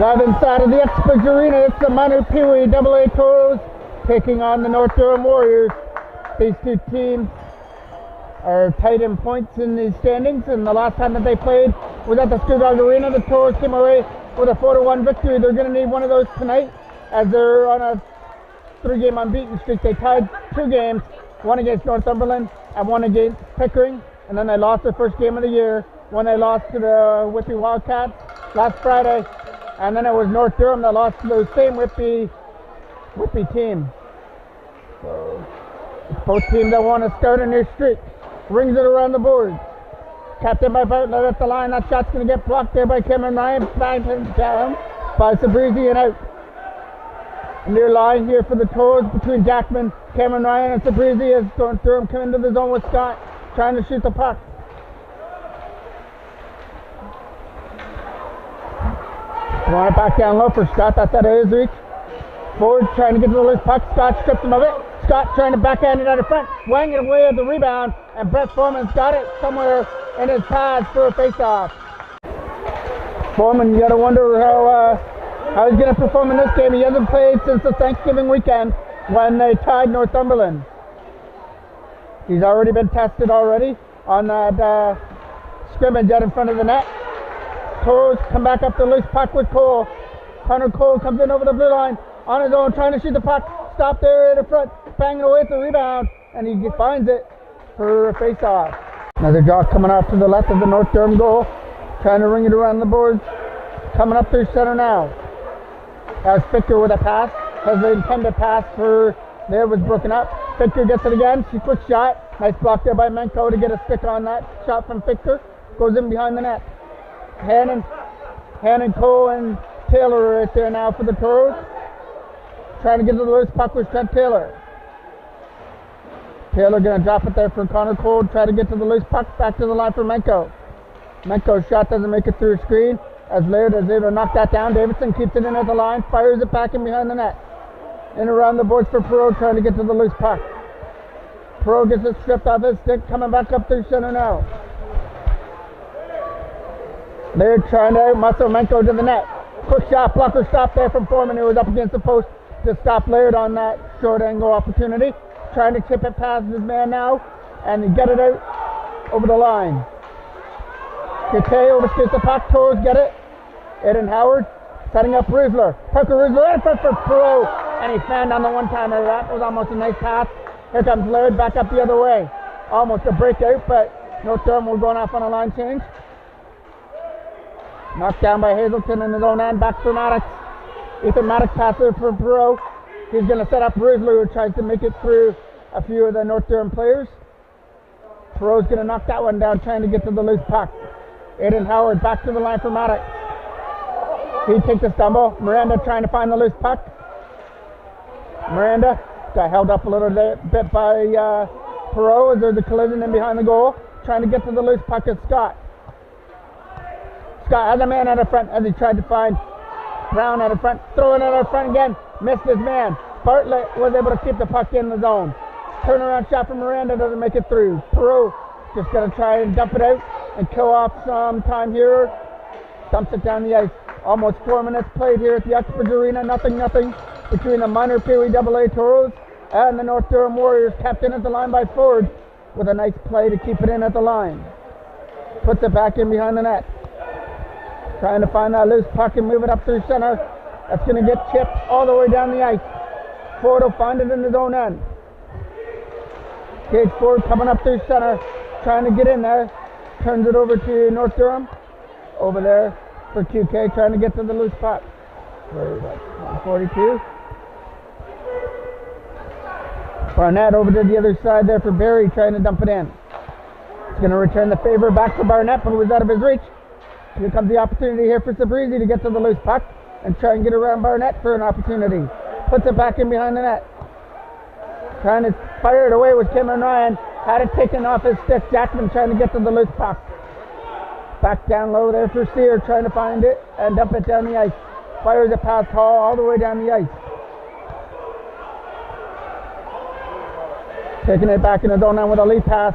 Live inside of the Expo Arena, it's the minor Pee Wee AA Toros taking on the North Durham Warriors. These two teams are tied in points in the standings, and the last time that they played was at the Screwdog Arena. The Toros came away with a 4-1 victory. They're going to need one of those tonight, as they're on a 3-game unbeaten streak. They tied 2 games, one against Northumberland and one against Pickering, and then they lost their first game of the year when they lost to the Whitby Wildcats last Friday. And then it was North Durham that lost to the same Whitby team. So it's both teams that want to start a new streak. Rings it around the board. Captain by Bartlett at the line. That shot's going to get blocked there by Cameron Ryan. Back down by Sabrizi and out. Near line here for the Toros between Jackman, Cameron Ryan, and Sabrizi as North Durham come into the zone with Scott trying to shoot the puck. Throwing it back down low for Scott. That's out of his reach. Ford trying to get to the loose puck. Scott stripped him of it. Scott trying to backhand it out of front. Wang it away at the rebound. And Brett Foreman's got it somewhere in his pads for a face-off. Foreman, you got to wonder how he's going to perform in this game. He hasn't played since the Thanksgiving weekend when they tied Northumberland. He's already been tested already on that scrimmage out in front of the net. Toros come back up the loose puck with Cole. Connor Cole comes in over the blue line on his own, trying to shoot the puck. Stop there in the front, banging away at the rebound, and he finds it for a face-off. Another draw coming off to the left of the North Durham goal, trying to ring it around the boards. Coming up through center now. As Fichter with a pass, has the intended pass for there was broken up. Fichter gets it again. She quick shot. Nice block there by Menko to get a stick on that shot from Fichter. Goes in behind the net. Hannon, Cole, and Taylor are right there now for the Toros. Trying to get to the loose puck with Trent Taylor. Taylor going to drop it there for Connor Cole. Try to get to the loose puck. Back to the line for Menko. Menko's shot doesn't make it through a screen. As Laird is able to knock that down. Davidson keeps it in at the line. Fires it back in behind the net. In around the boards for Perot trying to get to the loose puck. Perot gets it stripped off his stick. Coming back up through center now. They're trying to muscle Menko to the net. Quick shot, blocker stop there from Foreman, who was up against the post to stop Laird on that short angle opportunity. Trying to chip it past his man now, and he get it out over the line. Kite overskates the puck, Toros get it. Eden Howard setting up Rizzler. Parker Rizzler in front for Perot, and he found on the one-timer. That was almost a nice pass. Here comes Laird back up the other way. Almost a breakout, but North Durham will going off on a line change. Knocked down by Hazelton in his own end. Back for Maddox. Ethan Maddox passes for Perot. He's going to set up Rizzler, who tries to make it through a few of the North Durham players. Perot's going to knock that one down, trying to get to the loose puck. Aiden Howard back to the line for Maddox. He takes a stumble. Miranda trying to find the loose puck. Miranda got held up a little bit by Perot as there's a collision in behind the goal. Trying to get to the loose puck is Scott. Scott has a man out of front as he tried to find Brown out of front. Throwing it out of front again. Missed his man. Bartlett was able to keep the puck in the zone. Turnaround shot from Miranda doesn't make it through. Perot just going to try and dump it out and kill off some time here. Dumps it down the ice. Almost 4 minutes played here at the Uxbridge Arena. Nothing between the minor Pee Wee AA Toros and the North Durham Warriors. Captain at the line by Ford with a nice play to keep it in at the line. Puts it back in behind the net. Trying to find that loose puck and move it up through center. That's going to get chipped all the way down the ice. Ford will find it in his own end. Gage Ford coming up through center, trying to get in there. Turns it over to North Durham. Over there for QK, trying to get to the loose puck. Where is that? 142. Barnett over to the other side there for Barry, trying to dump it in. He's going to return the favor back to Barnett, but it was out of his reach. Here comes the opportunity here for Sabrizi to get to the loose puck and try and get around Barnett for an opportunity. Puts it back in behind the net. Trying to fire it away with Cameron Ryan. Had it taken off his stick. Jackman trying to get to the loose puck. Back down low there for Sear, trying to find it and dump it down the ice. Fires it past Hall all the way down the ice. Taking it back in the zone now with a lead pass.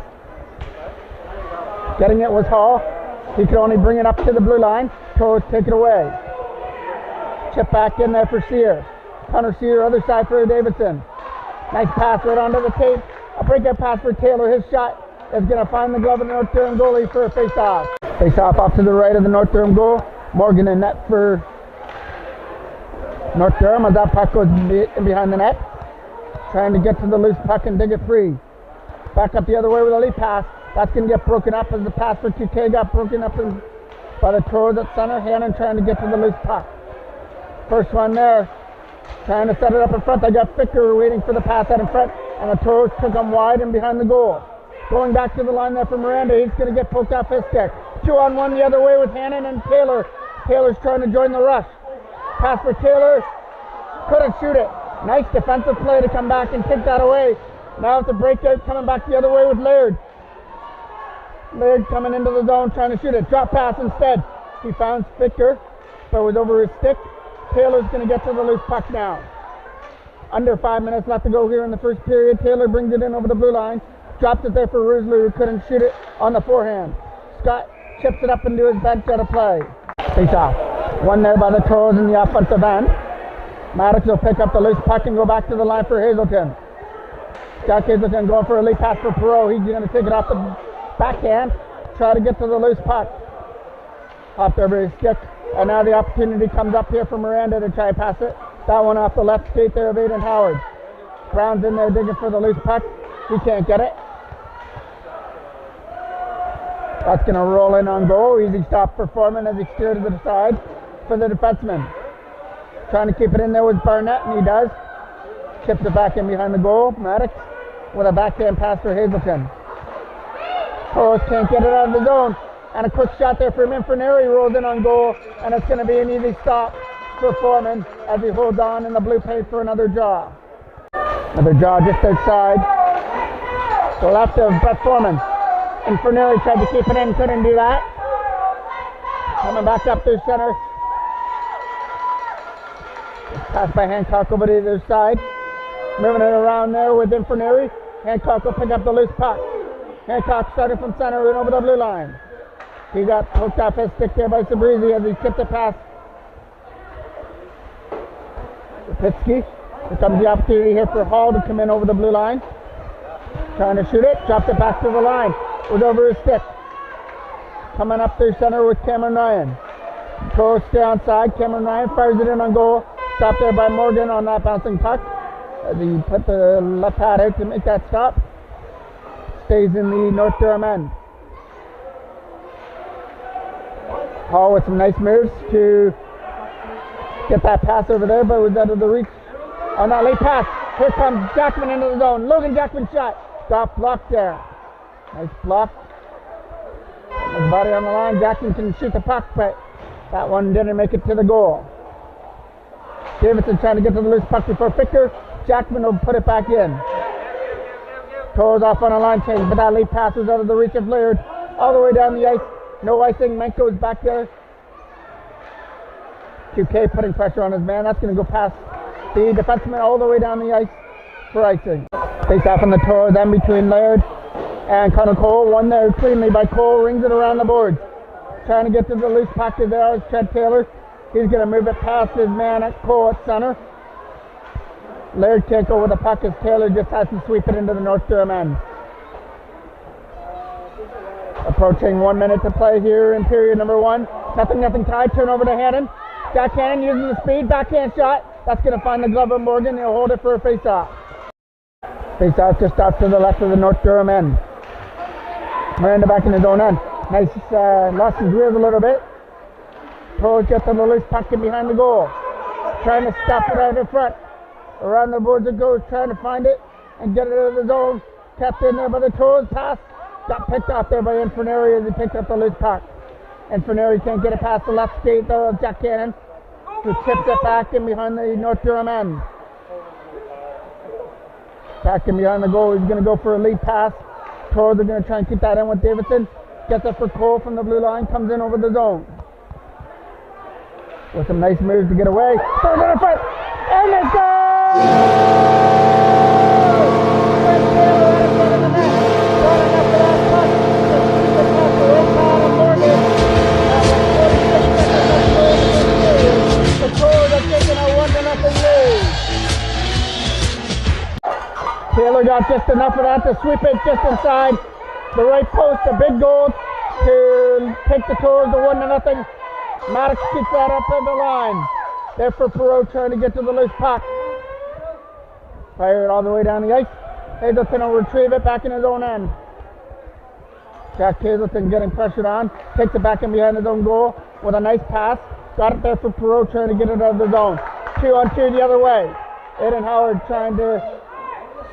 Getting it was Hall. He could only bring it up to the blue line. Toros take it away. Chip back in there for Sear. Connor Sear, other side for Davidson. Nice pass right onto the tape. A breakout pass for Taylor. His shot is going to find the glove of the North Durham goalie for a face-off. Face-off off to the right of the North Durham goal. Morgan in net for North Durham as that puck goes in behind the net. Trying to get to the loose puck and dig it free. Back up the other way with a lead pass. That's going to get broken up as the pass for 2K got broken up by the Toros at center. Hannon trying to get to the loose puck. First one there. Trying to set it up in front. They got Ficker waiting for the pass out in front. And the Toros took him wide and behind the goal. Going back to the line there for Miranda. He's going to get poked off his stick. 2-on-1 the other way with Hannon and Taylor. Taylor's trying to join the rush. Pass for Taylor. Couldn't shoot it. Nice defensive play to come back and take that away. Now it's a breakout coming back the other way with Laird. Laird coming into the zone trying to shoot it. Drop pass instead. He found Ficker, but it was over his stick. Taylor's going to get to the loose puck now. Under 5 minutes left to go here in the first period. Taylor brings it in over the blue line. Drops it there for Rusler, who couldn't shoot it on the forehand. Scott chips it up into his bench out of play. Face off. One there by the Toros in the offensive end. Maddox will pick up the loose puck and go back to the line for Hazelton. Scott Hazelton going for a lead pass for Perot. He's going to take it off the backhand. Try to get to the loose puck. Off over his stick. And now the opportunity comes up here for Miranda to try and pass it. That one off the left skate there of Aiden Howard. Brown's in there digging for the loose puck. He can't get it. That's going to roll in on goal. Easy stop for Foreman as he steered to the side for the defenseman. Trying to keep it in there with Barnett, and he does. Chips it back in behind the goal. Maddox with a backhand pass for Hazelton. Toros can't get it out of the zone. And a quick shot there for Inferneri rolls in on goal, and it's going to be an easy stop for Foreman as he holds on in the blue paint for another draw. Another draw just outside the left of Brett Foreman. Inferneri tried to keep it in, couldn't do that. Coming back up through center. Pass by Hancock over to the other side. Moving it around there with Inferneri. Hancock will pick up the loose puck. Hancock started from center and over the blue line. He got hooked off his stick there by Sabrizi as he tipped it past Lipitsky. Here comes the opportunity here for Hall to come in over the blue line. Trying to shoot it. Dropped it back to the line. Was over his stick. Coming up through center with Cameron Ryan. Toros stay on side. Cameron Ryan fires it in on goal. Stopped there by Morgan on that bouncing puck. As he put the left pad out to make that stop. Stays in the North Durham end. Hall with some nice moves to get that pass over there, but it was out of the reach on that late pass. Here comes Jackman into the zone. Logan Jackman shot. Got blocked there. Nice block. His body on the line. Jackman can shoot the puck, but that one didn't make it to the goal. Davidson trying to get to the loose puck before Ficker. Jackman will put it back in. Toros off on a line change, but that late pass was out of the reach of Laird. All the way down the ice. No icing. Menko's back there. 2K putting pressure on his man. That's going to go past the defenseman all the way down the ice for icing. Face off on the Toros end between Laird and Connor Cole. One there cleanly by Cole. Rings it around the boards. Trying to get to the loose puck there is Trent Taylor. He's going to move it past his man at Cole at center. Laird can't go with the puck as Taylor just has to sweep it into the North Durham end. Approaching 1 minute to play here in period number one. Nothing tied. Turn over to Hannon. Jack Hannon using the speed. Backhand shot. That's going to find the glove of Morgan. He'll hold it for a face-off. Face-off just off to the left of the North Durham end. Miranda back in his own end. Nice, lost his wheels a little bit. Toros gets on the loose puck in behind the goal. Trying to stop it out in front. Around the boards it goes, trying to find it and get it out of the zone. Kept in there by the Toros pass. Got picked off there by Inferneri as he picked up the loose puck. Inferneri can't get it past the left skate though of Jack Cannon, who chips it back in behind the North Durham end. Back in behind the goal, he's going to go for a lead pass. Toros are going to try and keep that in with Davidson. Gets it for Cole from the blue line, comes in over the zone. With some nice moves to get away. Throws it in front, and it's goal! The Toros got just enough of that to sweep it just inside the right post. A big goal to take the Toros to 1-0. Maddox keeps that up in the line. There for Perot trying to get to the loose puck. Fire it all the way down the ice. Hazelton will retrieve it back in his own end. Jack Hazelton getting pressured on. Takes it back in behind his own goal with a nice pass. Got it there for Perot trying to get it out of the zone. 2-on-2 the other way. Aiden Howard trying to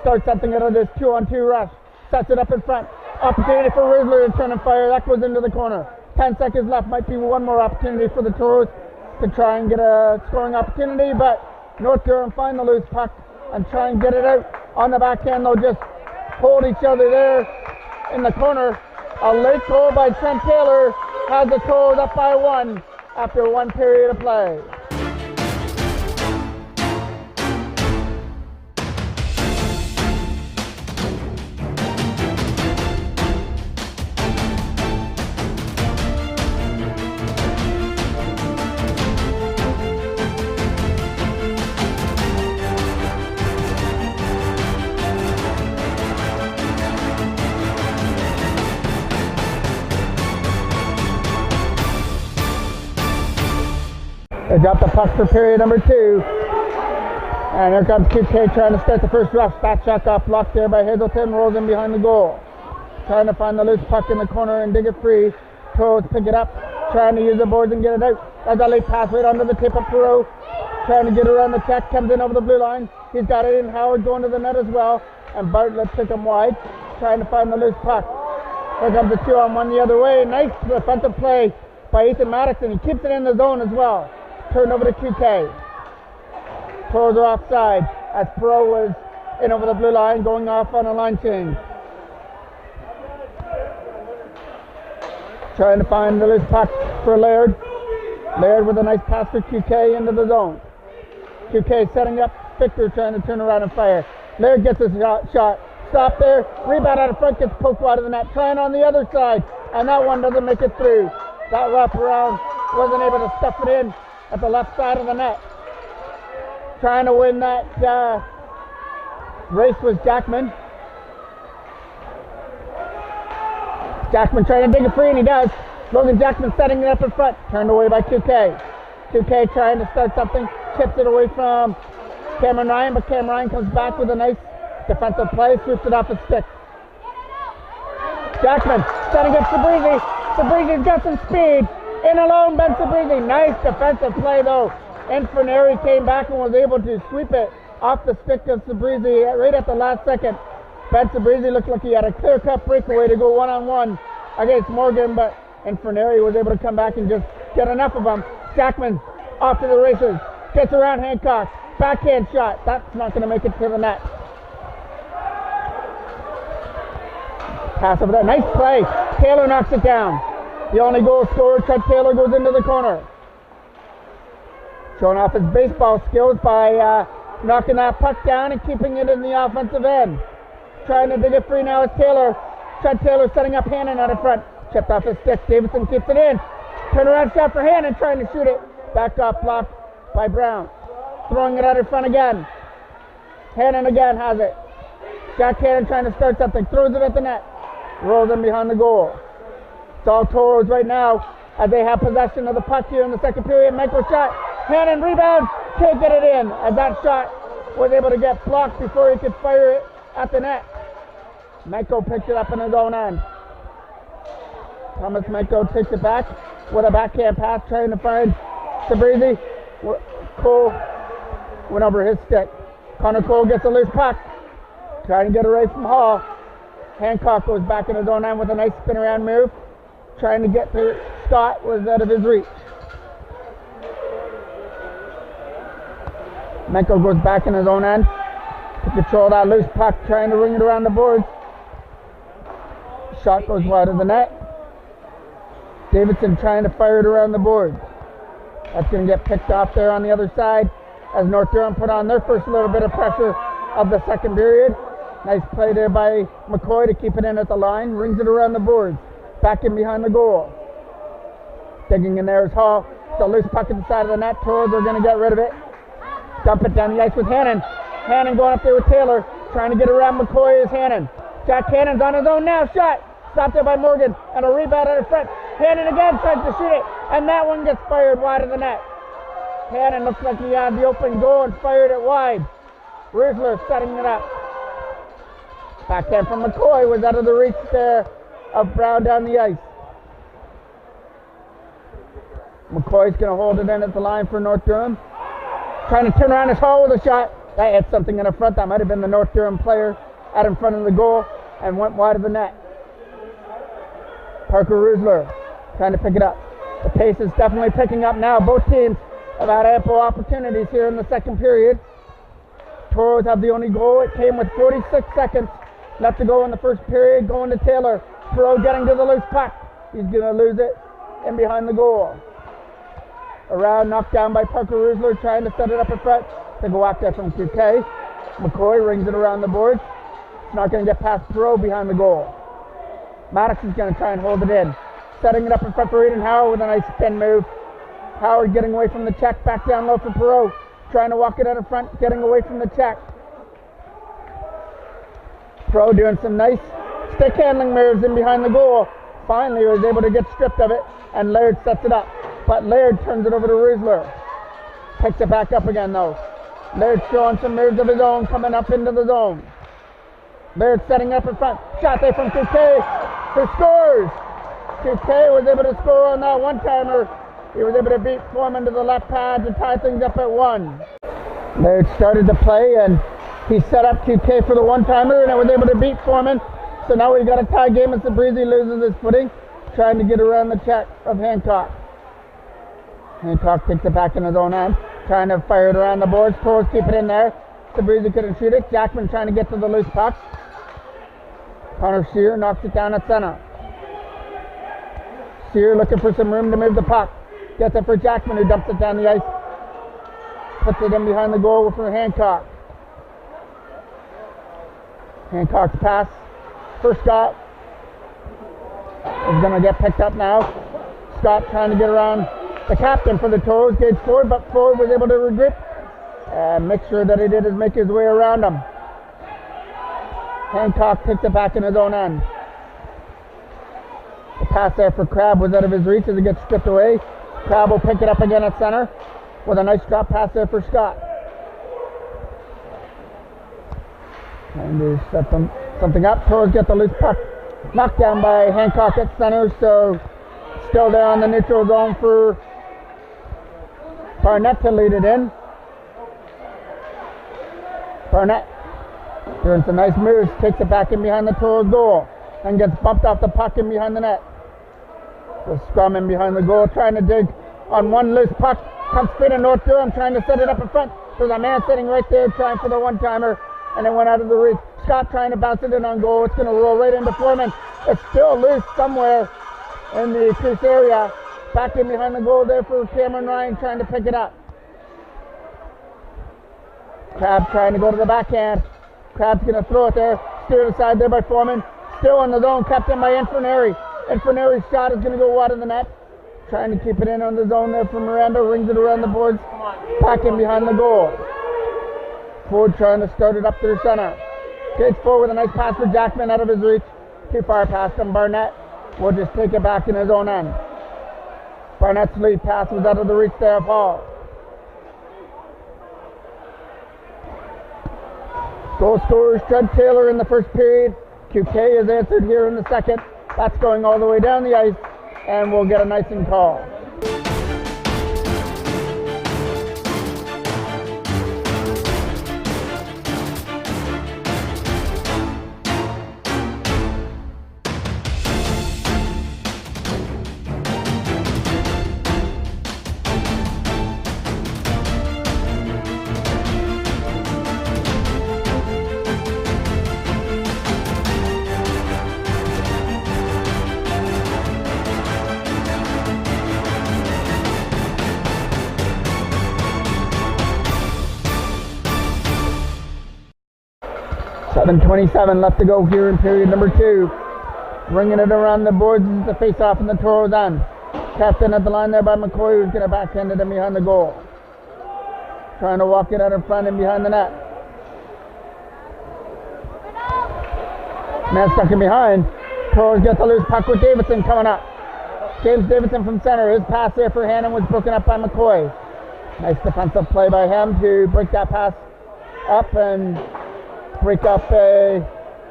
start something out of this 2-on-2 rush. Sets it up in front. Opportunity for Rizzler to turn and fire. That goes into the corner. 10 seconds left. Might be one more opportunity for the Toros to try and get a scoring opportunity, but North Durham find the loose puck and try and get it out on the backhand. They'll just hold each other there in the corner. A late goal by Trent Taylor has the Toros up by 1 after 1 period of play. They drop the puck for period number 2. And here comes QK trying to start the first rush. That shot got blocked there by Hazelton. Rolls in behind the goal. Trying to find the loose puck in the corner and dig it free. Toros pick it up. Trying to use the boards and get it out. That's a late pass right under the tip of Perot. Trying to get around the check. Comes in over the blue line. He's got it in. Howard going to the net as well. And Bartlett took him wide. Trying to find the loose puck. Here comes the 2-on-1 the other way. Nice defensive play by Ethan Maddox. And he keeps it in the zone as well. Turned over to QK. Toros are offside as Perot was in over the blue line, going off on a line change. Trying to find the loose puck for Laird. Laird with a nice pass for QK into the zone. QK setting up. Victor trying to turn around and fire. Laird gets his shot. Stop there. Rebound out of front, gets poked wide of the net. Trying on the other side, and that one doesn't make it through. That wraparound wasn't able to stuff it in at the left side of the net. Trying to win that race was Jackman. Jackman trying to dig it free, and he does. Logan Jackman setting it up in front. Turned away by 2K. 2K trying to start something. Chips it away from Cameron Ryan, but Cameron Ryan comes back with a nice defensive play. Sweeps it off his stick. Jackman setting up Sabrizi. Sabrizi's got some speed. In alone, Ben Sabrizi. Nice defensive play though. Inferneri came back and was able to sweep it off the stick of Sabrizi right at the last second. Ben Sabrizi looked like he had a clear-cut breakaway to go one-on-one against Morgan, but Inferneri was able to come back and just get enough of him. Jackman off to the races. Gets around Hancock. Backhand shot. That's not going to make it to the net. Pass over there. Nice play. Taylor knocks it down. The only goal scorer, Trent Taylor, goes into the corner. Showing off his baseball skills by knocking that puck down and keeping it in the offensive end. Trying to dig it free now is Taylor. Trent Taylor setting up Hannon out in front. Chipped off his stick. Davidson keeps it in. Turnaround shot for Hannon, trying to shoot it. Back off blocked by Brown. Throwing it out in front again. Hannon again has it. Jack Hannon trying to start something. Throws it at the net. Rolls in behind the goal. It's all Toros right now as they have possession of the puck here in the second period. Michael shot. Hannon rebound. Can't get it in as that shot was able to get blocked before he could fire it at the net. Menko picks it up in his own end. Thomas Menko takes it back with a backhand pass trying to find Sabrizi. Cole went over his stick. Connor Cole gets a loose puck. Trying to get away from Hall. Hancock goes back in his own end with a nice spin around move. Trying to get to Scott was out of his reach. Menko goes back in his own end to control that loose puck, trying to ring it around the boards. Shot goes wide of the net. Davidson trying to fire it around the boards. That's going to get picked off there on the other side as North Durham put on their first little bit of pressure of the second period. Nice play there by McCoy to keep it in at the line. Rings it around the boards. Back in behind the goal. Digging in there is Hall. It's a loose puck at the side of the net. Toros are going to get rid of it. Dump it down the ice with Hannon. Hannon going up there with Taylor. trying to get around McCoy is Hannon. Jack Hannon's on his own now, shot. Stopped there by Morgan, and a rebound out of front. Hannon again tries to shoot it, and that one gets fired wide of the net. Hannon looks like he had the open goal and fired it wide. Rusler setting it up. Backhand from McCoy was out of the reach there of Brown down the ice. McCoy's going to hold it in at the line for North Durham. Trying to turn around his hole with a shot. That hit something in the front. That might have been the North Durham player out in front of the goal and went wide of the net. Parker Rusler trying to pick it up. The pace is definitely picking up now. Both teams have had ample opportunities here in the second period. Toros have the only goal. It came with 46 seconds left to go in the first period. Going to Taylor. Perot getting to the loose puck. He's going to lose it in behind the goal. Around, knocked down by Parker Rusler, trying to set it up in front. They go out there from QK. McCoy rings it around the boards. It's not going to get past Perot behind the goal. Maddox is going to try and hold it in. Setting it up in front for Eden Howard with a nice spin move. Howard getting away from the check, back down low for Perot. Trying to walk it out in front, getting away from the check. Perot doing some nice stick handling moves in behind the goal. Finally was able to get stripped of it, and Laird sets it up. But Laird turns it over to Rusler. Picks it back up again though. Laird showing some moves of his own, coming up into the zone. Laird setting up in front. Shot there from QK, who scores. QK was able to score on that one-timer. He was able to beat Foreman to the left pad to tie things up at 1. Laird started to play and he set up QK for the one-timer and it was able to beat Foreman. So now we've got a tie game as Sabrizi loses his footing, trying to get around the check of Hancock. Hancock takes it back in his own end, trying to fire it around the boards. Toros keep it in there. Sabrizi couldn't shoot it. Jackman trying to get to the loose puck. Connor Sear knocks it down at center. Sear looking for some room to move the puck. Gets it for Jackman, who dumps it down the ice. Puts it in behind the goal for Hancock. Hancock's pass for Scott is going to get picked up now. Scott trying to get around the captain for the Toros, Gage Ford, but Ford was able to regroup and make sure that he did is make his way around him. Hancock takes it back in his own end. The pass there for Crabb was out of his reach as it gets stripped away. Crabb will pick it up again at center with a nice drop pass there for Scott. Trying to set something up. Toros get the loose puck. Knocked down by Hancock at center, so still there on the neutral zone for Barnett to lead it in. Barnett doing some nice moves, takes it back in behind the Toros goal and gets bumped off the puck in behind the net. The scrum in behind the goal, trying to dig on one loose puck. Comes straight in North Durham, trying to set it up in front. There's a man sitting right there trying for the one-timer, and it went out of the reach. Scott trying to bounce it in on goal. It's going to roll right into Foreman. It's still loose somewhere in the crease area. Back in behind the goal there for Cameron Ryan, trying to pick it up. Crabb trying to go to the backhand. Crabb's going to throw it there. Steered aside there by Foreman. Still in the zone, kept in by Infirnari. Infirnari's shot is going to go wide of the net. Trying to keep it in on the zone there for Miranda. Rings it around the boards. Back in behind the goal. Ford trying to start it up to the center. Gage Ford with a nice pass for Jackman out of his reach. Too far past him. Barnett will just take it back in his own end. Barnett's lead pass was out of the reach there of Hall. Goal scorers Judd Taylor in the first period. QK has answered here in the second. That's going all the way down the ice, and we'll get an icing call. .27 left to go here in period number 2. Ringing it around the boards is the face-off in the Toros end. Captain at the line there by McCoy, who's going to backhand it in behind the goal. Trying to walk it out in front and behind the net. Man stuck in behind. Toros gets the loose puck with Davidson coming up. James Davidson from center. His pass there for Hannon was broken up by McCoy. Nice defensive play by him to break that pass up and break up a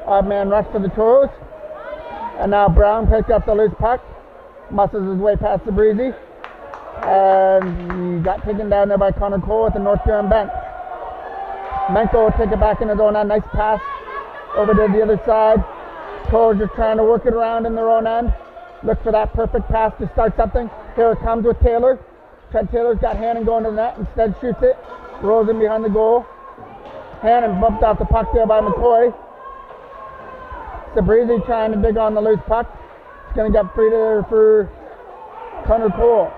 odd man rush for the Toros. And now Brown picks up the loose puck. Muscles his way past the Breezy. And he got taken down there by Connor Cole at the North Durham bench. Menko will take it back in his own end. Nice pass over to the other side. Toros just trying to work it around in their own end. Look for that perfect pass to start something. Here it comes with Taylor. Trent Taylor's got Hannon going to the net. Instead shoots it. Rolls in behind the goal. Hannon bumped off the puck there by McCoy. Sabrizi trying to dig on the loose puck. It's going to get free there for Connor Cole.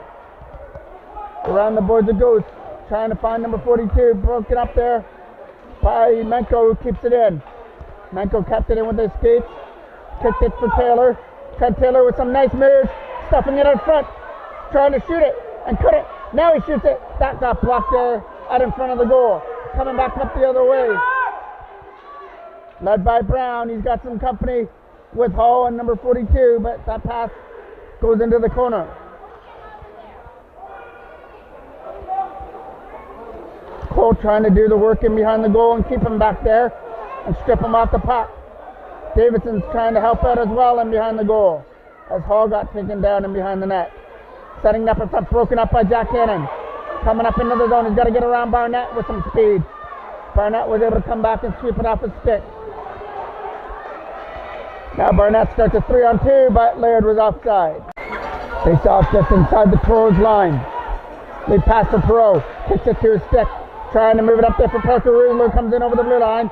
Around the boards it goes. Trying to find number 42. Broken up there by Menko, who keeps it in. Menko kept it in with his skates. Kicked it for Taylor. Trent Taylor with some nice moves. Stuffing it out front. Trying to shoot it. And couldn't. Now he shoots it. That got blocked there out in front of the goal. Coming back up the other way. Led by Brown. He's got some company with Hall and number 42, but that pass goes into the corner. Cole trying to do the work in behind the goal and keep him back there and strip him off the puck. Davidson's trying to help out as well in behind the goal as Hall got taken down in behind the net. Setting up in front, broken up by Jack Hannon. Coming up into the zone, he's got to get around Barnett with some speed. Barnett was able to come back and sweep it off his stick. Now Barnett starts a 3-on-2, but Laird was offside. Face off just inside the Toros line. Lead pass for Perot. Kicks it to his stick. Trying to move it up there for Parker Riesler. Comes in over the blue line.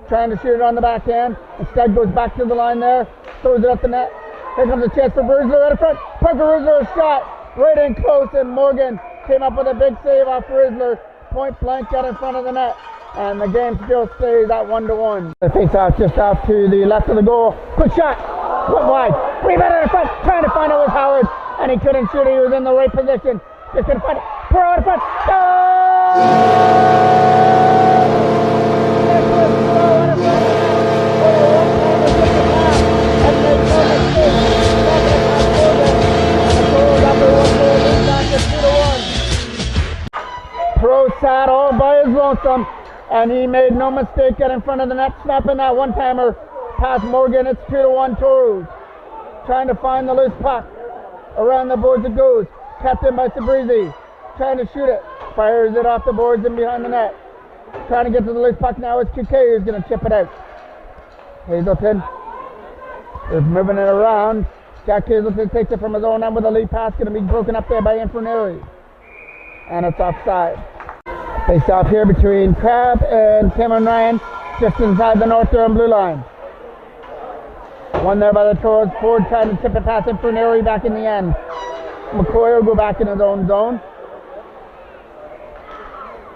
Trying to shoot it on the backhand. Instead goes back to the line there. Throws it up the net. Here comes a chance for Riesler out in front. Parker Riesler shot right in close, and Morgan came up with a big save off Riesler. Point blank out in front of the net. And the game still stays at 1-1. The face off just off to the left of the goal. Quick shot. Went wide. Rebound out in front. Trying to find it was Howard. And he couldn't shoot it. He was in the right position. Just couldn't find it. Pour out in front. Pro sat all by his lonesome. And he made no mistake getting in front of the net, snapping that one-timer past Morgan. It's 2-1 Toros. Trying to find the loose puck. Around the boards it goes. Kept in by Sabrizi. Trying to shoot it. Fires it off the boards and behind the net. Trying to get to the loose puck now. It's QK who's going to chip it out. Hazelton. They're moving it around. Jack Hazelton takes it from his own end with a lead pass. Going to be broken up there by Inferneri. And it's offside. Face off here between Crab and Cameron Ryan, just inside the North Durham blue line. One there by the Toros. Ford trying to tip it past Inferneri back in the end. McCoy will go back in his own zone.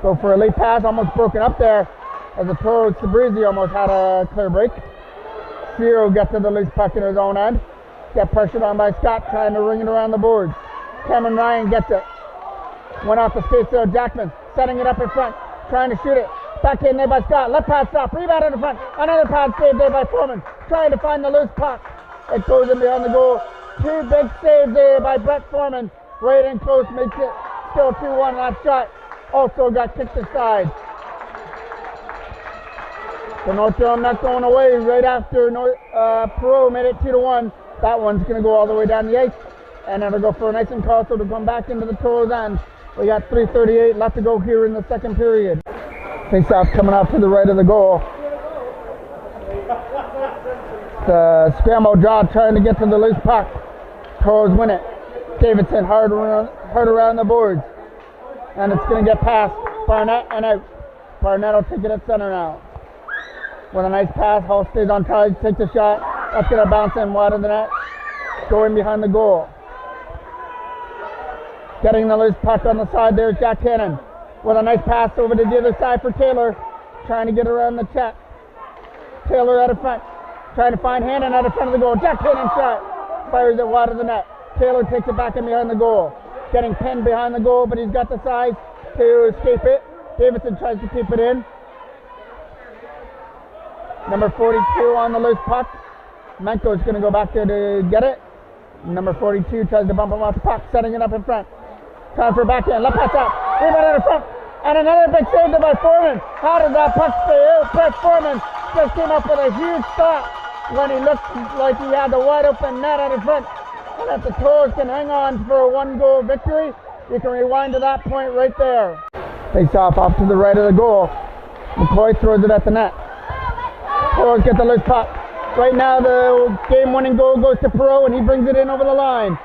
Go for a late pass, almost broken up there as the Toros. Sabrizi almost had a clear break. Ciro gets to the loose puck in his own end. Get pressured on by Scott, trying to ring it around the boards. Cameron Ryan gets it. Went off the skates there, Jackman. Setting it up in front, trying to shoot it. Back in there by Scott. Left pass stop. Rebound in the front. Another pass saved there by Foreman. Trying to find the loose puck. It goes in behind the goal. Two big saves there by Brett Foreman. Right in close. Makes it still 2-1. Last shot also got kicked aside. The North Durham not going away right after Perot made it 2-1. That one's going to go all the way down the ice. And it'll go for an icing call, so to come back into the Toros end. We got 3:38 left to go here in the second period. Face-off coming out to the right of the goal. The scramble draw trying to get to the loose puck. Toros win it. Davidson hard around the boards. And it's going to get past Barnett and out. Barnett will take it at center now. With a nice pass, Hall stays on target, takes a shot. That's going to bounce in wide of the net. Going behind the goal. Getting the loose puck on the side there is Jack Hannon. With a nice pass over to the other side for Taylor. Trying to get around the check. Taylor out of front. Trying to find Hannon out of front of the goal. Jack Hannon shot. Fires it wide of the net. Taylor takes it back in behind the goal. Getting pinned behind the goal, but he's got the size to escape it. Davidson tries to keep it in. Number 42 on the loose puck. Menko's going to go back there to get it. Number 42 tries to bump him off the puck, setting it up in front. Time for backhand, left pass up, rebound out in front, and another big save by Foreman. How did that puck stay out? Brett Foreman just came up with a huge stop when he looked like he had the wide open net out in front. And if the Toros can hang on for a 1-goal victory, you can rewind to that point right there. Face off to the right of the goal. McCoy throws it at the net. Toros get the loose puck. Right now the game-winning goal goes to Perot, and he brings it in over the line.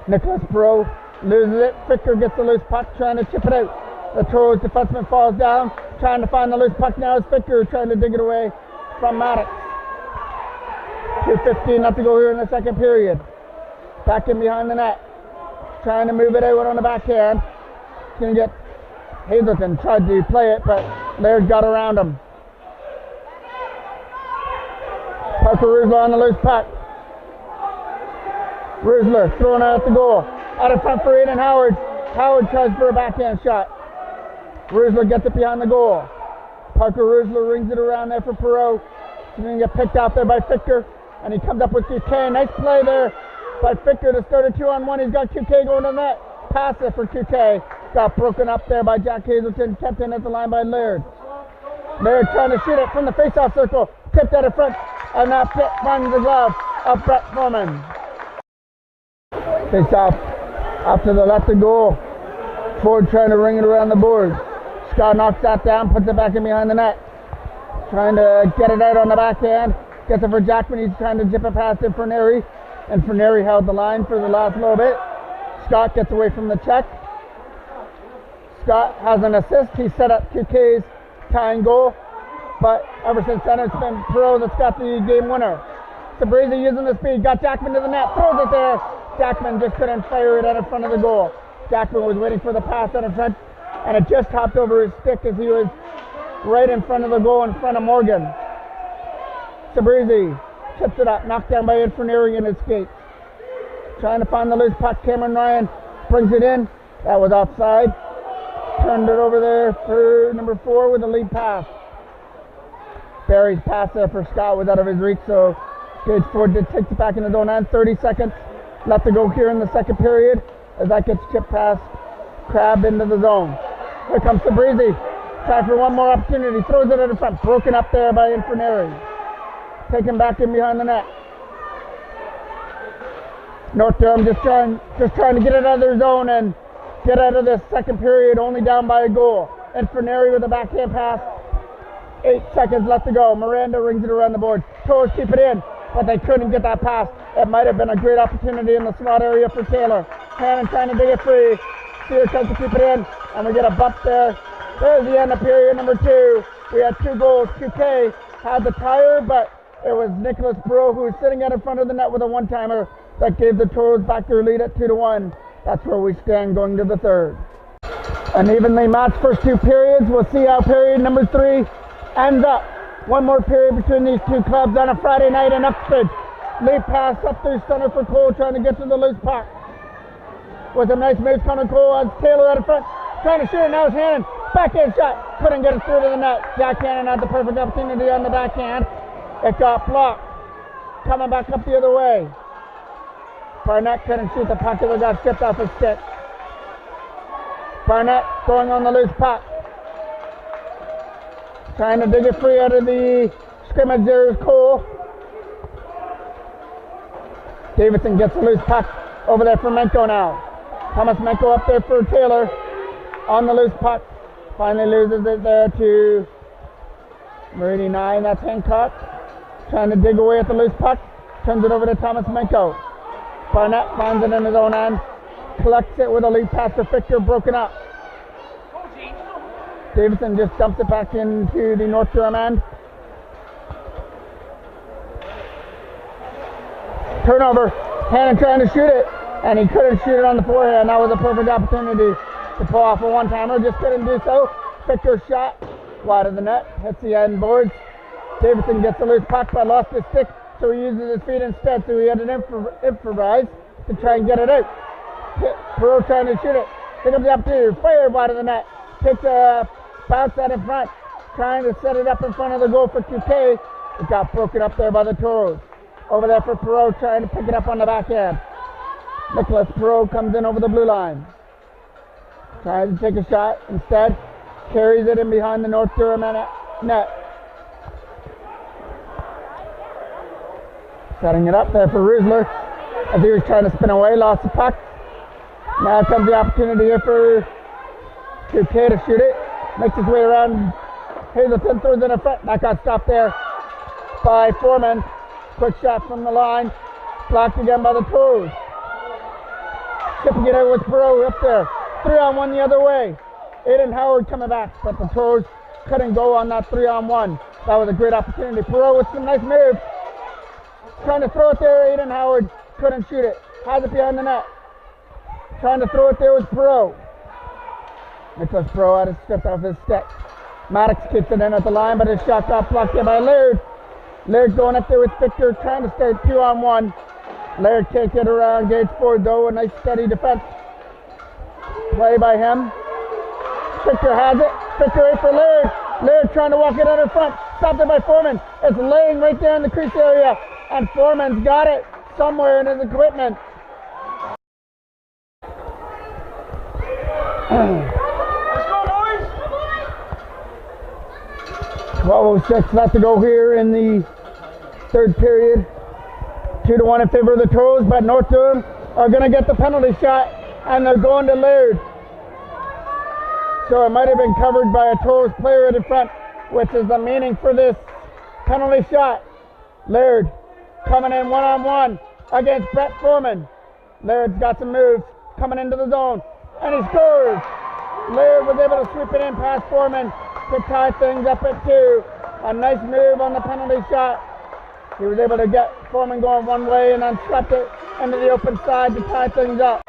Nicholas Perot loses it. Ficker gets the loose puck, trying to chip it out. The Toros defenseman falls down, trying to find the loose puck. Now it's Ficker trying to dig it away from Maddox. 2:15 left to go here in the second period. Back in behind the net, trying to move it out on the backhand. He's going to get Hazelton, tried to play it, but Laird got around him. Parker Rusler on the loose puck. Rusler throwing it at the goal. Out in front for Aiden Howard. Howard tries for a backhand shot. Rusler gets it behind the goal. Parker Rusler rings it around there for Perot. He's going to get picked out there by Ficker, and he comes up with QK. Nice play there by Ficker to start a 2-on-1. He's got QK going to the net. Pass it for QK. Got broken up there by Jack Hazelton. Kept in at the line by Laird. Laird trying to shoot it from the face-off circle. Tipped out in front, and that pit finds the glove of Brett Foreman. Face-off up to the left of goal. Ford trying to ring it around the board. Scott knocks that down, puts it back in behind the net. Trying to get it out on the backhand. Gets it for Jackman. He's trying to zip it past Infirneri. Infirneri held the line for the last little bit. Scott gets away from the check. Scott has an assist. He set up QK's tying goal. But ever since then, it's been Perot that's got the game winner. Sabrizi using the speed. Got Jackman to the net. Throws it there. Jackman just couldn't fire it out in front of the goal. Jackman was waiting for the pass out in front, and it just hopped over his stick as he was right in front of the goal in front of Morgan. Sabrizi chips it up, knocked down by Infirneri in his skates. Trying to find the loose puck. Cameron Ryan brings it in. That was offside. Turned it over there for number 4 with a lead pass. Barry's pass there for Scott was out of his reach, so Gage Ford takes it back in his own end. 30 seconds left to go here in the second period as that gets chipped past Crab into the zone. Here comes Sabrizi. Try for one more opportunity. Throws it in front. Broken up there by Infirneri. Taken back in behind the net. North Durham just trying to get it out of their zone and get out of this second period only down by a goal. Infirneri with a backhand pass. 8 seconds left to go. Miranda rings it around the board. Toros keep it in, but they couldn't get that pass. It might have been a great opportunity in the slot area for Taylor. Hannon trying to dig it free. Sears tries to keep it in, and we get a bump there. There's the end of period number 2. We had 2 goals. QK had the tire, but it was Nicholas Perot who was sitting out in front of the net with a one-timer that gave the Toros back their lead at 2-1. That's where we stand going to the third. An evenly matched first 2 periods. We'll see how period number 3 ends up. One more period between these 2 clubs on a Friday night in Uxbridge. Lead pass up through center for Cole, trying to get to the loose puck. With a nice move coming Cole as Taylor out in front, trying to shoot it. Now it's Hannon. Backhand shot. Couldn't get it through to the net. Jack Hannon had the perfect opportunity on the backhand. It got blocked. Coming back up the other way. Barnett couldn't shoot the puck. It got stripped off his stick. Barnett going on the loose puck. Trying to dig it free out of the scrimmage. There's Cole. Davidson gets the loose puck over there for Menko now. Thomas Menko up there for Taylor on the loose puck. Finally loses it there to number 89. That's Hancock. Trying to dig away at the loose puck. Turns it over to Thomas Menko. Barnett finds it in his own end. Collects it with a lead pass to Fichter, broken up. Davidson just dumps it back into the North Durham end. Turnover. Hannon trying to shoot it, and he couldn't shoot it on the forehand. That was a perfect opportunity to pull off a one-timer. Just couldn't do so. Fichter shot wide of the net. Hits the end boards. Davidson gets the loose puck, but lost his stick, so he uses his feet instead. So he had an improvise to try and get it out. Perot trying to shoot it. Pick up the opportunity. Fire wide of the net. Takes a bounce out in front. Trying to set it up in front of the goal for QK. It got broken up there by the Toros. Over there for Perot, trying to pick it up on the backhand. Nicholas Perot comes in over the blue line. Tries to take a shot. Instead, carries it in behind the North Durham net. Setting it up there for Rusler as he was trying to spin away, lost the puck. Now comes the opportunity here for Couquet to shoot it. Makes his way around. Hazelton throws it in front. That got stopped there by Foreman. Quick shot from the line. Blocked again by the Toros. Chipping it out with Perot up there. 3-on-1 the other way. Aiden Howard coming back, but the Toros couldn't go on that 3-on-1. That was a great opportunity. Perot with some nice moves. Trying to throw it there, Aiden Howard couldn't shoot it. Has it behind the net. Trying to throw it there with Perot. Nicholas Perot had it stripped off his stick. Maddox kicks it in at the line, but his shot got blocked there by Laird. Laird going up there with Victor, trying to start 2-on-1. Laird can't get around Gage Ford though. A nice steady defense play by him. Victor has it. Victor right for Laird. Laird trying to walk it out in front. Stopped it by Foreman. It's laying right there in the crease area. And Foreman's got it somewhere in his equipment. Let's go, boys! 12:06 left to go here in the third period. 2-1 in favor of the Toros, but North Durham are going to get the penalty shot, and they're going to Laird. So it might have been covered by a Toros player in front, which is the meaning for this penalty shot. Laird coming in 1-on-1 against Brett Foreman. Laird's got some moves coming into the zone, and he scores. Laird was able to sweep it in past Foreman to tie things up at 2. A nice move on the penalty shot. He was able to get Foreman going one way and then swept it into the open side to tie things up.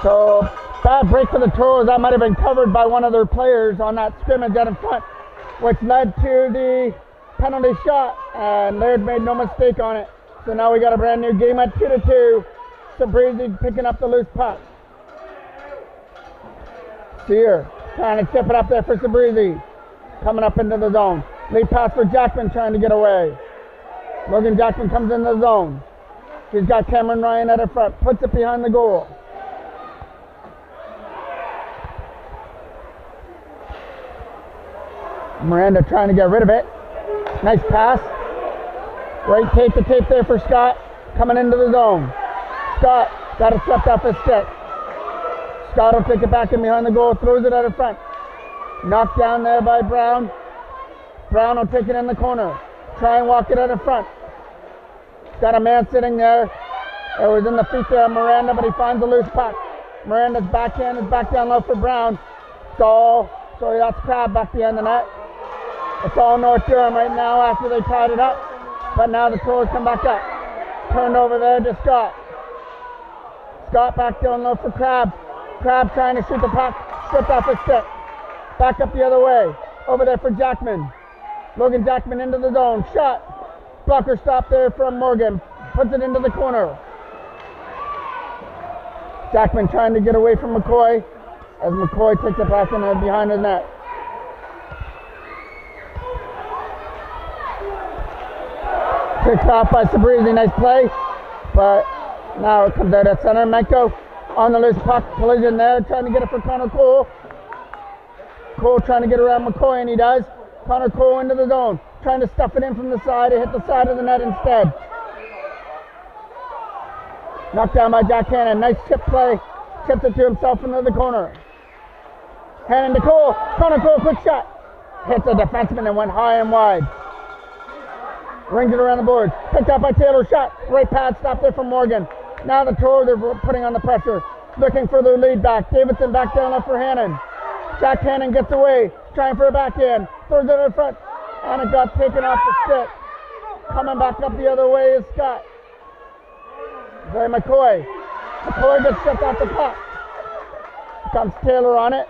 So bad break for the Toros. That might have been covered by one of their players on that scrimmage out in front, which led to the penalty shot, and Laird made no mistake on it. So now we got a brand new game at 2-2. Sabrizi picking up the loose puck. Sear trying to chip it up there for Sabrizi. Coming up into the zone. Lead pass for Jackman trying to get away. Logan Jackman comes in the zone. He's got Cameron Ryan at the front. Puts it behind the goal. Miranda trying to get rid of it. Nice pass. Right tape to tape there for Scott. Coming into the zone. Scott got it swept off his stick. Scott will take it back in behind the goal. Throws it out in front. Knocked down there by Brown. Brown will take it in the corner. Try and walk it out in front. Got a man sitting there. It was in the feet there of Miranda, but he finds a loose puck. Miranda's backhand is back down low for Brown. So that's Crab back behind the net. It's all North Durham right now after they tied it up. But now the Toros come back up. Turned over there to Scott. Scott back down low for Crab. Crab trying to shoot the puck. Stripped off his stick. Back up the other way. Over there for Jackman. Logan Jackman into the zone. Shot. Blocker stop there from Morgan. Puts it into the corner. Jackman trying to get away from McCoy as McCoy takes it back in behind the net. Picked off by Sabrizi. Nice play. But now it comes out at center. Menko on the loose puck. Collision there. Trying to get it for Connor Cole. Cole trying to get around McCoy, and he does. Connor Cole into the zone. Trying to stuff it in from the side. It hit the side of the net instead. Knocked down by Jack Hannon. Nice chip play. Chips it to himself into the corner. Hannon to Cole. Connor Cole, quick shot. Hit the defenseman and went high and wide. Rings it around the boards. Picked up by Taylor. Shot. Right pad. Stop there from Morgan. Now the Toros are putting on the pressure. Looking for their lead back. Davidson back down up for Hannon. Jack Hannon gets away. Trying for a backhand. Throws it in front. And it got taken off the stick. Coming back up the other way is Scott. There McCoy. McCoy gets stripped off the puck. Comes Taylor on it.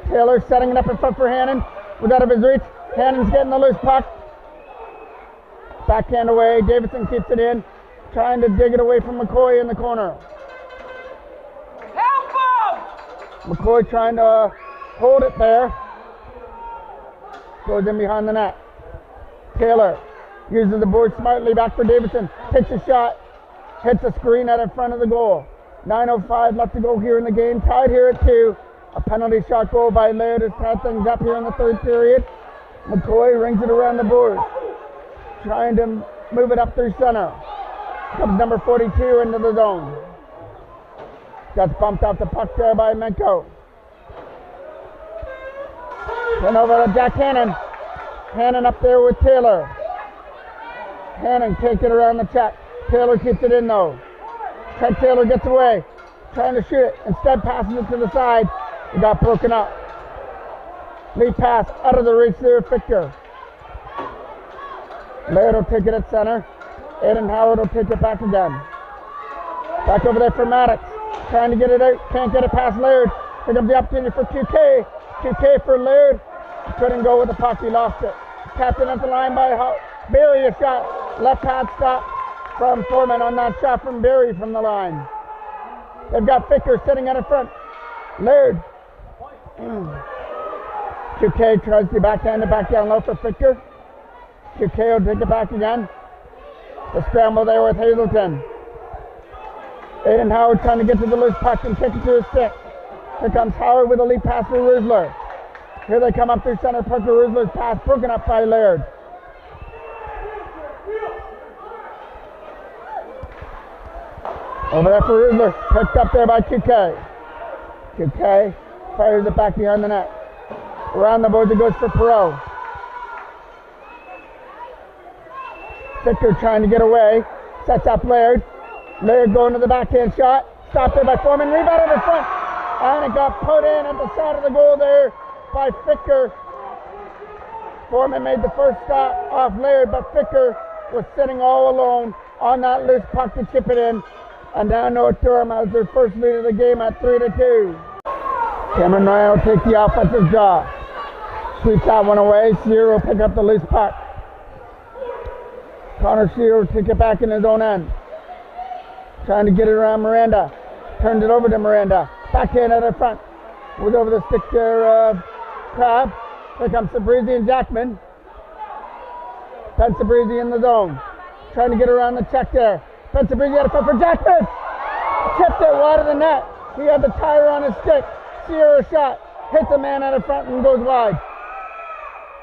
Taylor setting it up in front for Hannon. Was out of his reach. Hannon's getting the loose puck. Backhand away. Davidson keeps it in. Trying to dig it away from McCoy in the corner. Help him! McCoy trying to hold it there. Goes in behind the net. Taylor uses the board smartly, back for Davidson, takes a shot, hits a screen out in front of the goal. 9:05 left to go here in the game, tied here at 2. A penalty shot goal by Laird has tied things up here in the third period. McCoy rings it around the board, trying to move it up through center. Comes number 42 into the zone. Gets bumped off the puck there by Menko. Then over to Jack Hannon. Hannon up there with Taylor. Hannon takes it around the check. Taylor keeps it in though. Trent Taylor gets away, trying to shoot it. Instead passes it to the side. It got broken up. Lead pass out of the reach there of Fichter. Laird will take it at center. Aiden Howard will take it back again. Back over there for Maddox. Trying to get it out. Can't get it past Laird. Here comes the opportunity for 2K. 2K for Laird. Couldn't go with the puck. He lost it. Captain at the line by Barry. A shot. Left hand stop from Foreman on that shot from Barry from the line. They've got Ficker sitting out in front. Laird. 2K tries to backhand it back down low for Ficker. 2K will take it back again. The scramble there with Hazelton. Aiden Howard trying to get to the loose puck and kick it to his stick. Here comes Howard with a lead pass for Rusler. Here they come up through center. Puck to Rusler's pass broken up by Laird. Over there for Rusler. Picked up there by 2K. 2K fires it back behind the net. Around the boards it goes for Perot. Fichter trying to get away. Sets up Laird. Laird going to the backhand shot. Stopped there by Foreman. Rebounded in front. And it got put in at the side of the goal there by Fichter. Foreman made the first stop off Laird, but Fichter was sitting all alone on that loose puck to chip it in. And now North Durham has their first lead of the game at 3-2. Cameron Ryan will take the offensive draw. Sweeps that one away. Sear will pick up the loose puck. Connor Sear will take it back in his own end. Trying to get it around Miranda. Turned it over to Miranda. Backhand out in front. Was over the stick there, Crab. Here comes Sabrizi and Jackman. Ben Sabrizi in the zone. Trying to get around the check there. Ben Sabrizi out of front for Jackman. Tipped it wide of the net. He had the tire on his stick. Sierra shot. Hits a man out of front and goes wide.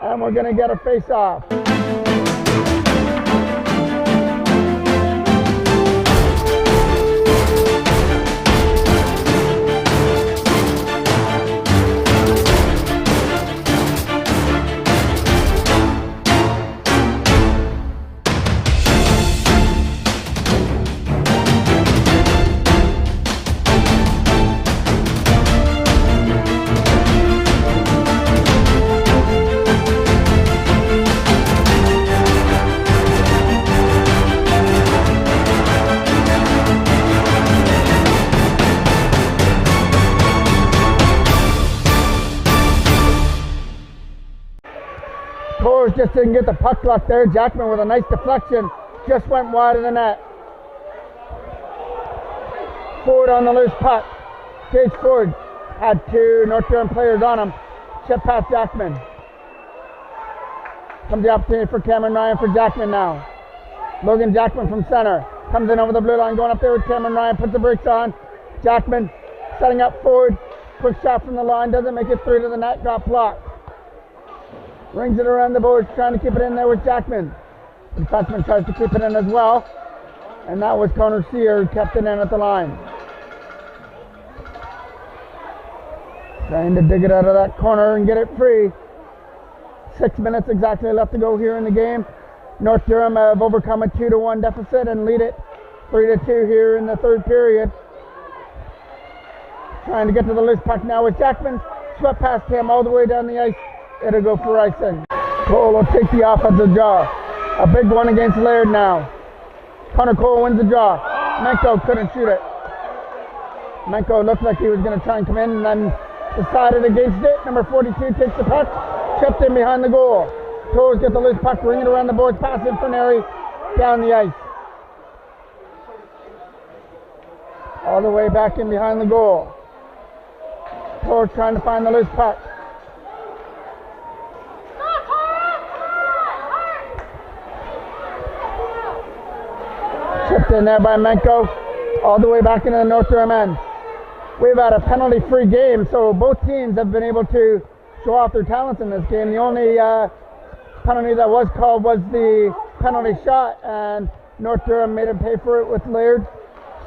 And we're going to get a face-off. Toros just didn't get the puck luck there. Jackman with a nice deflection just went wide of the net. Ford on the loose puck. Gage Ford had two North Durham players on him. Chip past Jackman. Comes the opportunity for Cameron Ryan for Jackman now. Logan Jackman from center. Comes in over the blue line, going up there with Cameron Ryan, puts the brakes on. Jackman setting up Ford. Quick shot from the line, doesn't make it through to the net, got blocked. Rings it around the boards, trying to keep it in there with Jackman. The defenseman tries to keep it in as well. And that was Connor Sear who kept it in at the line. Trying to dig it out of that corner and get it free. 6 minutes exactly left to go here in the game. North Durham have overcome a 2-1 deficit and lead it 3-2 here in the third period. Trying to get to the loose puck now with Jackman. Swept past him all the way down the ice. It'll go for icing. Cole will take the offensive draw. A big one against Laird now. Connor Cole wins the draw. Menko couldn't shoot it. Menko looked like he was going to try and come in and then decided against it. Number 42 takes the puck. Chipped in behind the goal. Toros get the loose puck, ring it around the boards, pass in for Neri, down the ice. All the way back in behind the goal. Toros trying to find the loose puck. Tipped in there by Menko, all the way back into the North Durham end. We've had a penalty-free game, so both teams have been able to show off their talents in this game. The only penalty that was called was the penalty shot, and North Durham made him pay for it with Laird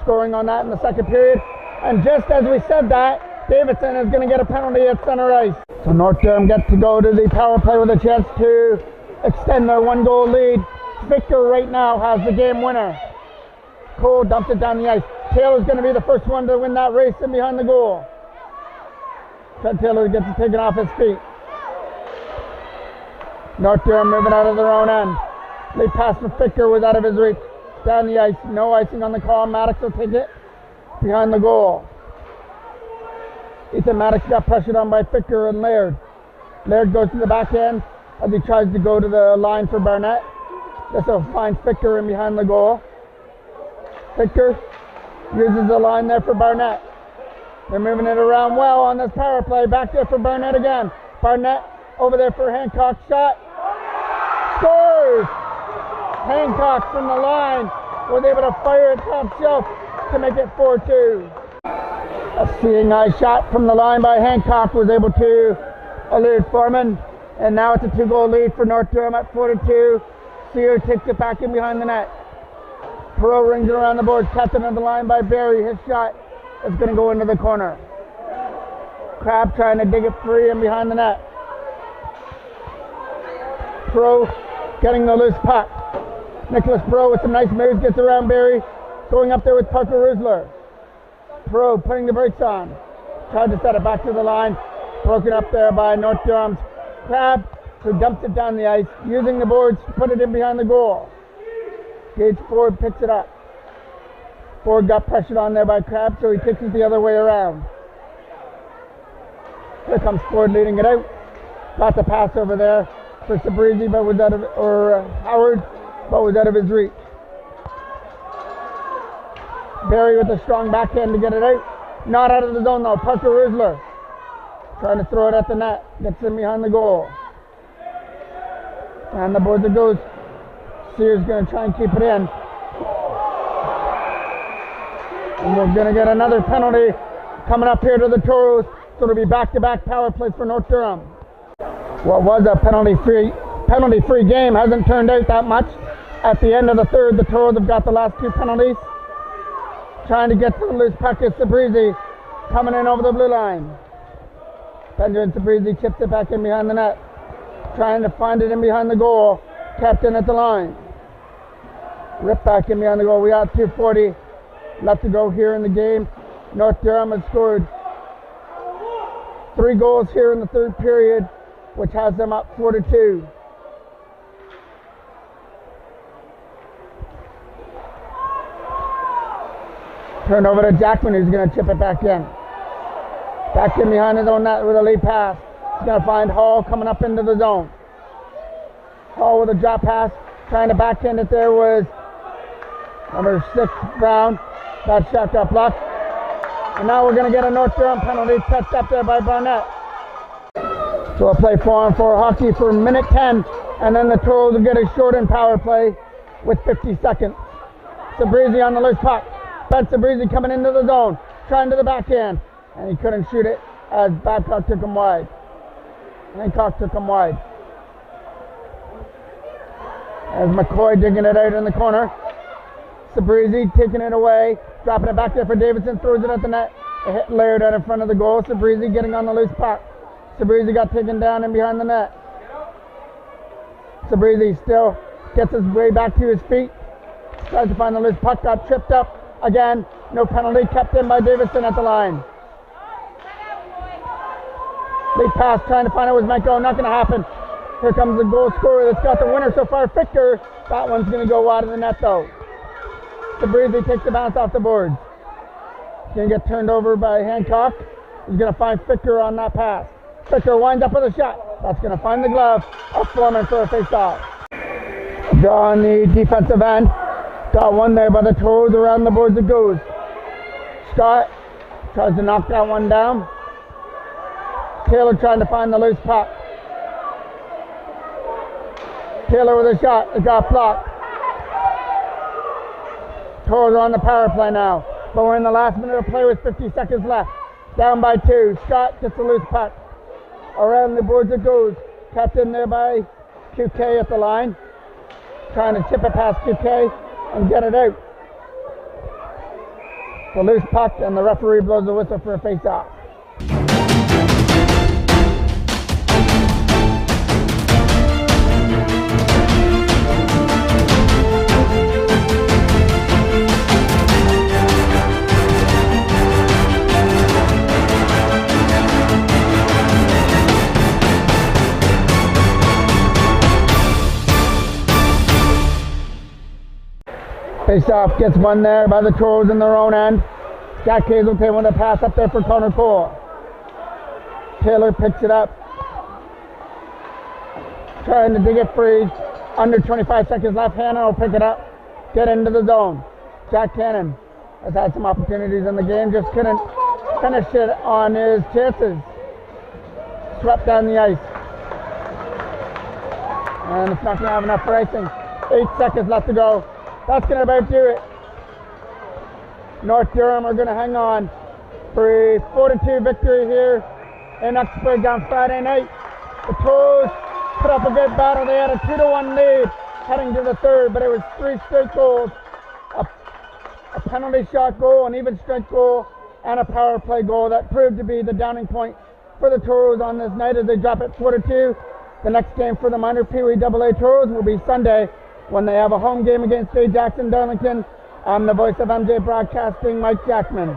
scoring on that in the second period. And just as we said that, Davidson is going to get a penalty at center ice. So North Durham gets to go to the power play with a chance to extend their 1-goal lead. Victor right now has the game winner. Cole dumps it down the ice. Taylor's going to be the first one to win that race in behind the goal. Trent Taylor gets it taken off his feet. North Durham moving out of their own end. Lead pass for Ficker was out of his reach. Down the ice, no icing on the call. Maddox will take it behind the goal. Ethan Maddox got pressured on by Ficker and Laird. Laird goes to the back end as he tries to go to the line for Barnett. This will find Ficker in behind the goal. Ficker uses the line there for Barnett. They're moving it around well on this power play. Back there for Barnett again. Barnett over there for Hancock. Shot. Scores! Hancock from the line was able to fire it top shelf to make it 4-2. A seeing eye shot from the line by Hancock was able to elude Foreman. And now it's a 2-goal lead for North Durham at 4-2. Sear takes it back in behind the net. Perot rings it around the board, kept it on the line by Barry. His shot is going to go into the corner. Crab trying to dig it free and behind the net. Perot getting the loose puck. Nicholas Perot with some nice moves, gets around Barry. Going up there with Parker Rusler. Perot putting the brakes on. Tried to set it back to the line. Broken up there by North Durham's Crab, who dumps it down the ice, using the boards to put it in behind the goal. Gage Ford picks it up. Ford got pressured on there by Crab, so he takes it the other way around. Here comes Ford leading it out. Got the pass over there for Sabrizi, but was out of, Howard, but was out of his reach. Barry with a strong backhand to get it out. Not out of the zone though. Parker Rusler trying to throw it at the net. Gets in behind the goal. And the boards it goes. Sears going to try and keep it in. And we're going to get another penalty coming up here to the Toros. So it'll be back-to-back power plays for North Durham. What was a penalty-free game hasn't turned out that much. At the end of the third, the Toros have got the last 2 penalties. Trying to get to the loose puck is Sabrizi coming in over the blue line. Benjamin Sabrizi chips it back in behind the net. Trying to find it in behind the goal. Kept in at the line. Ripped back in behind the goal. We got 2:40 left to go here in the game. North Durham has scored 3 goals here in the third period, which has them up 4-2. Turn over to Jackman, who's going to chip it back in. Back in behind his own net with a lead pass. He's going to find Hall coming up into the zone. Hall with a drop pass. Trying to backhand it there was number 6, Brown. That shot got blocked. And now we're going to get a North Durham penalty touched up there by Barnett. So we'll play 4-on-4 hockey for minute 10. And then the Toros will get a shortened power play with 50 seconds. Sabrizi on the loose puck. Ben Sabrizi coming into the zone, trying to the backhand, and he couldn't shoot it as Babcock took him wide. Hancock took him wide. As McCoy digging it out in the corner. Sabrizi taking it away, dropping it back there for Davidson, throws it at the net. It hit Laird out in front of the goal. Sabrizi getting on the loose puck. Sabrizi got taken down in behind the net. Sabrizi still gets his way back to his feet. Tries to find the loose puck, got tripped up. Again, no penalty, kept in by Davidson at the line. Lead pass, trying to find out was Menko, not going to happen. Here comes the goal scorer that's got the winner so far, Ficker. That one's going to go wide of the net though. Sabrizi takes the bounce off the boards. He's going to get turned over by Hancock. He's going to find Ficker on that pass. Ficker winds up with a shot. That's going to find the glove of Foreman for a face-off. Draw on the defensive end. Got one there by the Toros, around the boards it goes. Scott tries to knock that one down. Taylor trying to find the loose puck. Taylor with a shot, it got blocked. Toros are on the power play now, but we're in the last minute of play with 50 seconds left. Down by 2. Scott gets a loose puck. Around the boards it goes. Kept in there by QK at the line. Trying to chip it past QK and get it out. The loose puck, and the referee blows the whistle for a face-off. Face-off gets won there by the Toros in their own end. Scott Hazelton with a pass up there for Connor Cole. Taylor picks it up. Trying to dig it free. Under 25 seconds left. Hannon will pick it up. Get into the zone. Jack Cannon has had some opportunities in the game. Just couldn't finish it on his chances. Swept down the ice. And it's not going to have enough for icing. 8 seconds left to go. That's going to about do it. North Durham are going to hang on for a 4-2 victory here in Uxbridge on Friday night. The Toros put up a good battle. They had a 2-1 lead heading to the third, but it was 3 straight goals, a penalty shot goal, an even strength goal, and a power play goal that proved to be the downing point for the Toros on this night as they drop it 4-2. The next game for the minor Pee Wee AA Toros will be Sunday, when they have a home game against J. Jackson Darlington. I'm the voice of MJ Broadcasting, Mike Jackman.